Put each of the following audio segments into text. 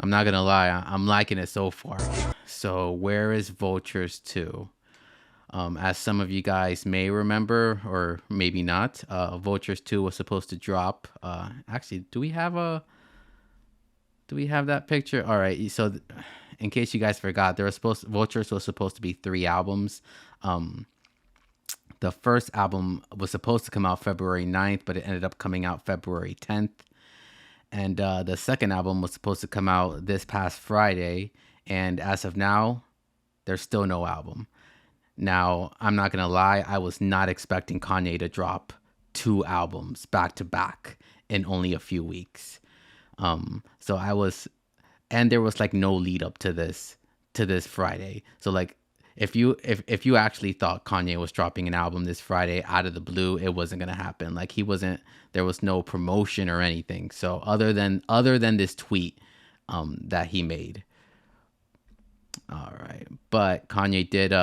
I'm not gonna lie, I'm liking it so far. So where is Vultures 2? As some of you guys may remember, or maybe not, Vultures 2 was supposed to drop. Actually, do we have that picture? All right. So, in case you guys forgot, Vultures was supposed to be 3 albums. Um, the first album was supposed to come out February 9th, but it ended up coming out February 10th. And the second album was supposed to come out this past Friday. And as of now, there's still no album. Now, I'm not going to lie, I was not expecting Kanye to drop 2 albums back to back in only a few weeks. So I was, and there was like no lead up to this Friday. So like if you actually thought Kanye was dropping an album this Friday out of the blue, it wasn't gonna happen. Like he wasn't, there was no promotion or anything. So other than this tweet that he made. All right. But Kanye did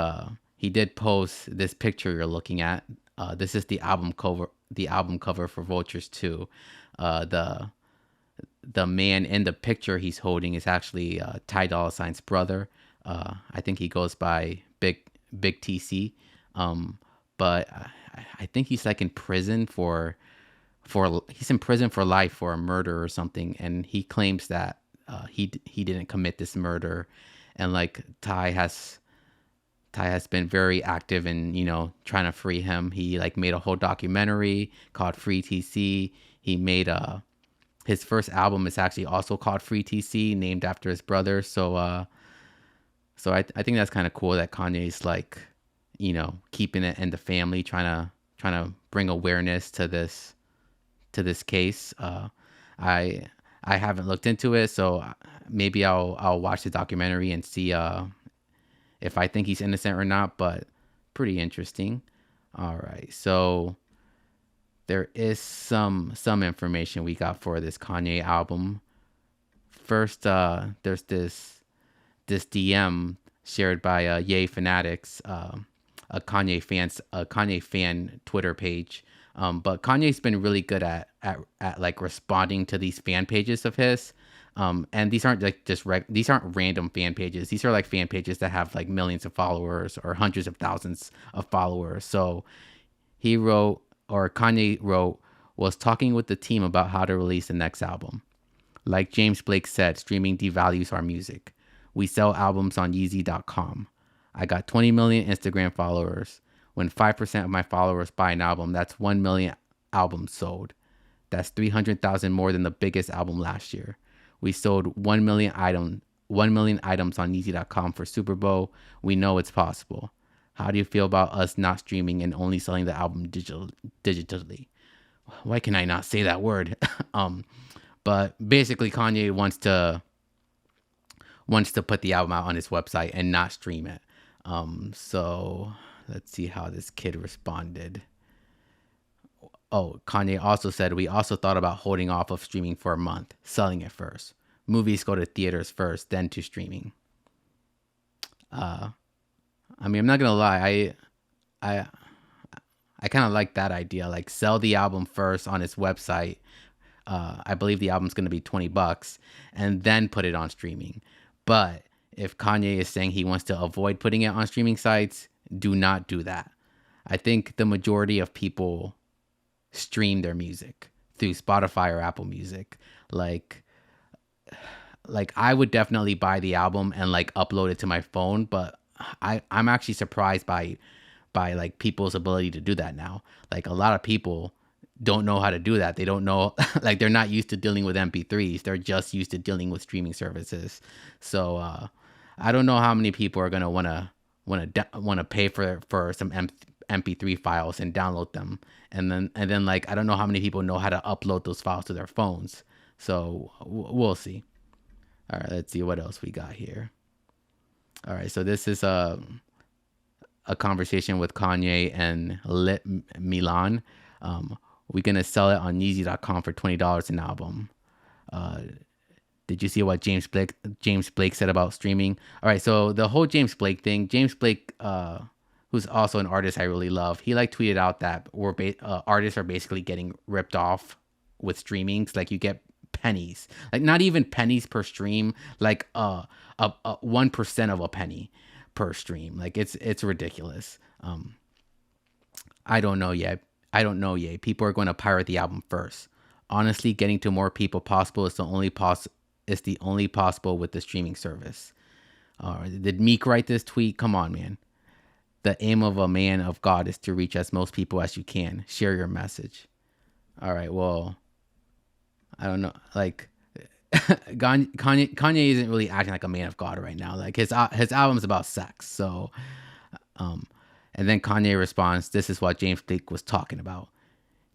he did post this picture you're looking at. This is the album cover for Vultures 2. The man in the picture he's holding is actually Ty Dolla $ign's brother. I think he goes by Big TC. But I think he's like in prison he's in prison for life for a murder or something, and he claims that he didn't commit this murder, and like Ty has been very active in, trying to free him. He like made a whole documentary called Free TC. He made his first album is actually also called Free TC, named after his brother. So I think that's kind of cool that Kanye's like, keeping it in the family, trying to bring awareness to this case. I haven't looked into it, so maybe I'll watch the documentary and see if I think he's innocent or not. But pretty interesting. All right, so there is some information we got for this Kanye album. First, there's this DM shared by Yay Fanatics, a Kanye fan Twitter page. But Kanye's been really good at like responding to these fan pages of his. And these aren't like these aren't random fan pages. These are like fan pages that have like millions of followers or hundreds of thousands of followers. So Kanye wrote, was talking with the team about how to release the next album. Like James Blake said, streaming devalues our music. We sell albums on Yeezy.com. I got 20 million Instagram followers. When 5% of my followers buy an album, that's 1 million albums sold. That's 300,000 more than the biggest album last year. We sold 1 million items on Yeezy.com for Super Bowl. We know it's possible. How do you feel about us not streaming and only selling the album digitally? Why can I not say that word? But basically Kanye wants to put the album out on his website and not stream it. So let's see how this kid responded. Oh, Kanye also said, we also thought about holding off of streaming for a month, selling it first. Movies go to theaters first, then to streaming. I mean, I'm not gonna lie, I kind of like that idea. Like, sell the album first on its website. I believe the album's gonna be $20, and then put it on streaming. But if Kanye is saying he wants to avoid putting it on streaming sites, do not do that. I think the majority of people stream their music through Spotify or Apple Music. Like I would definitely buy the album and like upload it to my phone, but I'm actually surprised by like people's ability to do that now. Like a lot of people don't know how to do that. They don't know, like they're not used to dealing with MP3s. They're just used to dealing with streaming services. So I don't know how many people are gonna wanna pay for some MP3 files and download them, and then like I don't know how many people know how to upload those files to their phones. So we'll see. All right, let's see what else we got here. All right, so this is a conversation with Kanye and Lit Milan. We're gonna sell it on Yeezy.com for $20 an album. Did you see what James Blake said about streaming? All right, so the whole James Blake thing. James Blake, who's also an artist I really love, he like tweeted out that artists are basically getting ripped off with streamings. Like you get pennies, like not even pennies per stream, like 1% of a penny per stream. Like it's ridiculous. I don't know yet. I don't know yet. People are going to pirate the album first. Honestly, getting to more people possible is the only possible with the streaming service. Did Meek write this tweet? Come on, man. The aim of a man of God is to reach as most people as you can. Share your message. All right. Well, I don't know. Like Kanye isn't really acting like a man of God right now. Like his album's about sex. So, um, and then Kanye responds, "This is what James Blake was talking about.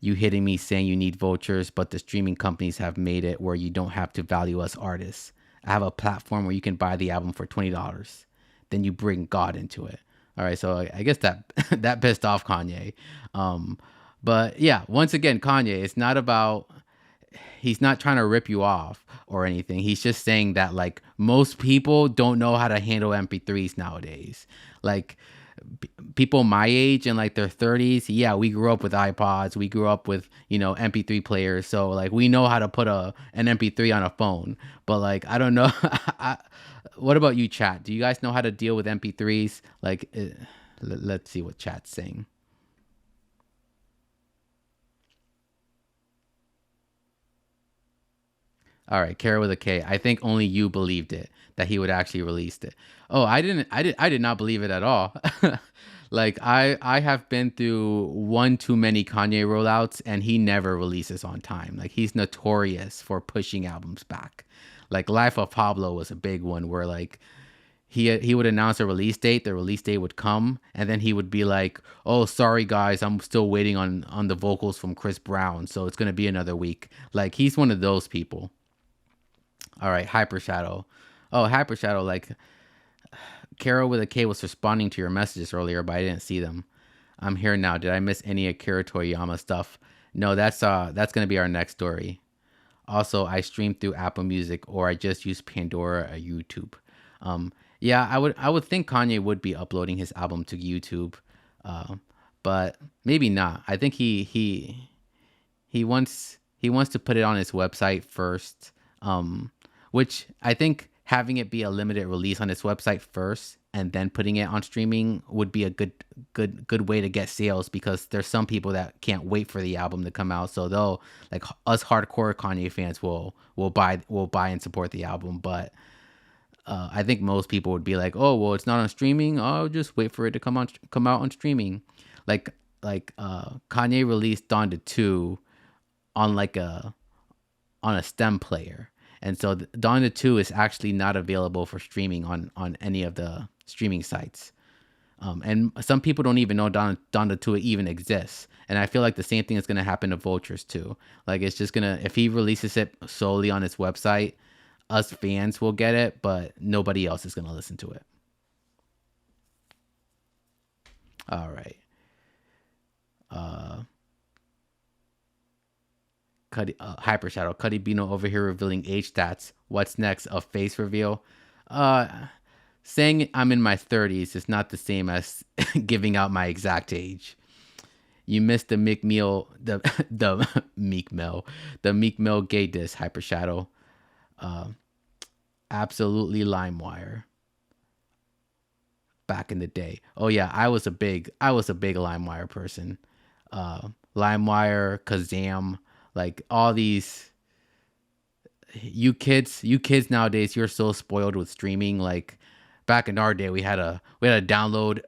You hitting me saying you need vultures, but the streaming companies have made it where you don't have to value us artists. I have a platform where you can buy the album for $20. Then you bring God into it." All right, so I guess that that pissed off Kanye. Um, but yeah, once again, Kanye, it's not about, he's not trying to rip you off or anything. He's just saying that like most people don't know how to handle MP3s nowadays. Like people my age and like their 30s, yeah, we grew up with iPods, we grew up with, you know, MP3 players, so like we know how to put an MP3 on a phone. But like I don't know. What about you, chat? Do you guys know how to deal with MP3s? Like let's see what chat's saying. All right, Kara with a K. I think only you believed it, that he would actually release it. Oh, I didn't. I did not believe it at all. Like I have been through one too many Kanye rollouts, and he never releases on time. Like he's notorious for pushing albums back. Like Life of Pablo was a big one where like he would announce a release date, the release date would come, and then he would be like, "Oh, sorry guys, I'm still waiting on the vocals from Chris Brown, so it's gonna be another week." Like he's one of those people. All right, Hyper Shadow. Oh, Hyper Shadow. Like Kara with a K was responding to your messages earlier, but I didn't see them. I'm here now. Did I miss any Akira Toriyama stuff? No, that's gonna be our next story. Also, I stream through Apple Music or I just use Pandora or YouTube. Um, yeah, I would think Kanye would be uploading his album to YouTube, uh, but maybe not. I think he wants to put it on his website first, which I think having it be a limited release on his website first and then putting it on streaming would be a good way to get sales, because there's some people that can't wait for the album to come out. So they'll, like us hardcore Kanye fans will buy and support the album, but I think most people would be like, "Oh, well, it's not on streaming. I'll just wait for it to come out on streaming." Like Kanye released Donda 2 on like a stem player. And so Donda 2 is actually not available for streaming on any of the streaming sites. And some people don't even know Donda 2 even exists. And I feel like the same thing is going to happen to Vultures too. Like it's just going to, if he releases it solely on his website, us fans will get it, but nobody else is going to listen to it. All right. Uh, Hyper Shadow. Cuddy Bino over here revealing age stats. What's next? A face reveal? Uh, Saying I'm in my 30s is not the same as giving out my exact age. You missed the Meek Mill, the Meek Mill, the Meek Mill gay diss, Hyper Shadow. Uh, Absolutely LimeWire. Back in the day. Oh yeah, I was a big LimeWire person. LimeWire, Kazam, like all these, you kids nowadays, you're so spoiled with streaming. Like back in our day, we had to download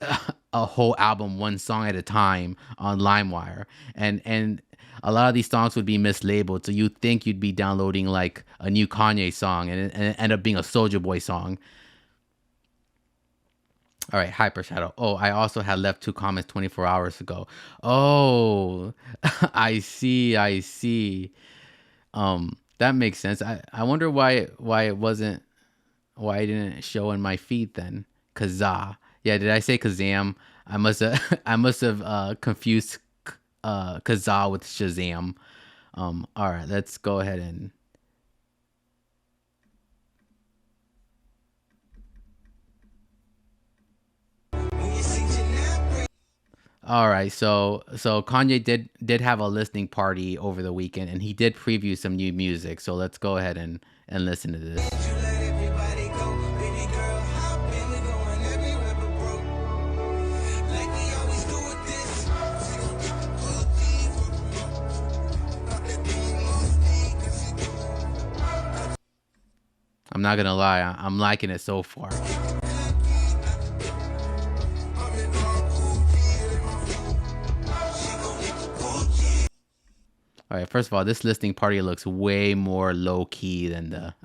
a whole album one song at a time on LimeWire, and a lot of these songs would be mislabeled, so you think you'd be downloading like a new Kanye song, and it ended up being a Soldier Boy song. All right, Hyper Shadow. Oh, I also had left two comments 24 hours ago. Oh, I see. That makes sense. I wonder why it didn't show in my feed then. Kazaa. Yeah, did I say Kazam? I must have I must have confused Kazaa with Shazam. All right, let's go ahead and All right, so Kanye did have a listening party over the weekend, and he did preview some new music. So let's go ahead and listen to this. I'm not gonna lie, I'm liking it so far. All right, first of all, this listening party looks way more low key than the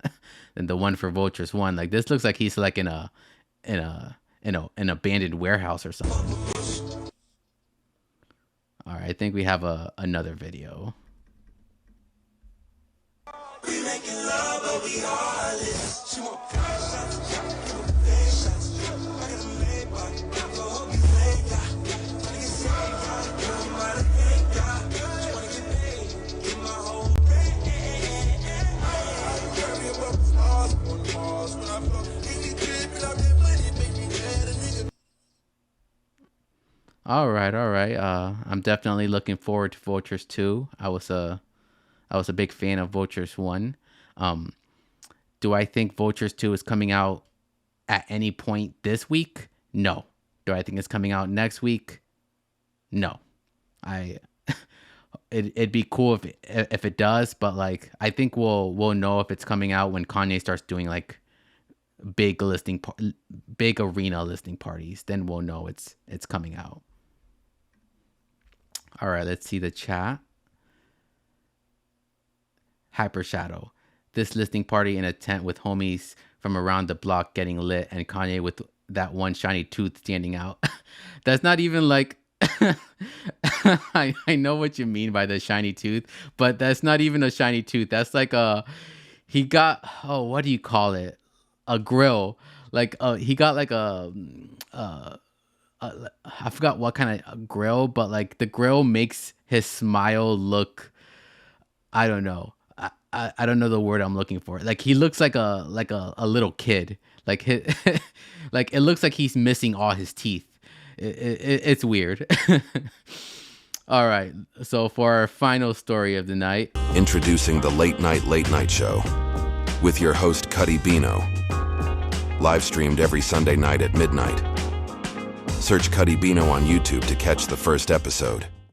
than the one for Vultures one. Like this looks like he's like in an abandoned warehouse or something. All right, I think we have another video. We making love, but we heartless. She want all right. I'm definitely looking forward to Vultures 2. I was a big fan of Vultures 1. Do I think Vultures 2 is coming out at any point this week? No. Do I think it's coming out next week? No. It'd be cool if it does, but like I think we'll know if it's coming out when Kanye starts doing like big arena listening parties. Then we'll know it's coming out. All right, let's see the chat. Hyper Shadow. This listening party in a tent with homies from around the block getting lit, and Kanye with that one shiny tooth standing out. That's not even like I know what you mean by the shiny tooth, but that's not even a shiny tooth. That's like he got, what do you call it? A grill. Like he got like I forgot what kind of grill, but like the grill makes his smile look, I don't know. I don't know the word I'm looking for. Like he looks like a little kid. Like like it looks like he's missing all his teeth. It's weird. All right. So for our final story of the night, introducing the Late Night Show with your host Cuddy Bino, live streamed every Sunday night at midnight. Search Cuddy Bino on YouTube to catch the first episode.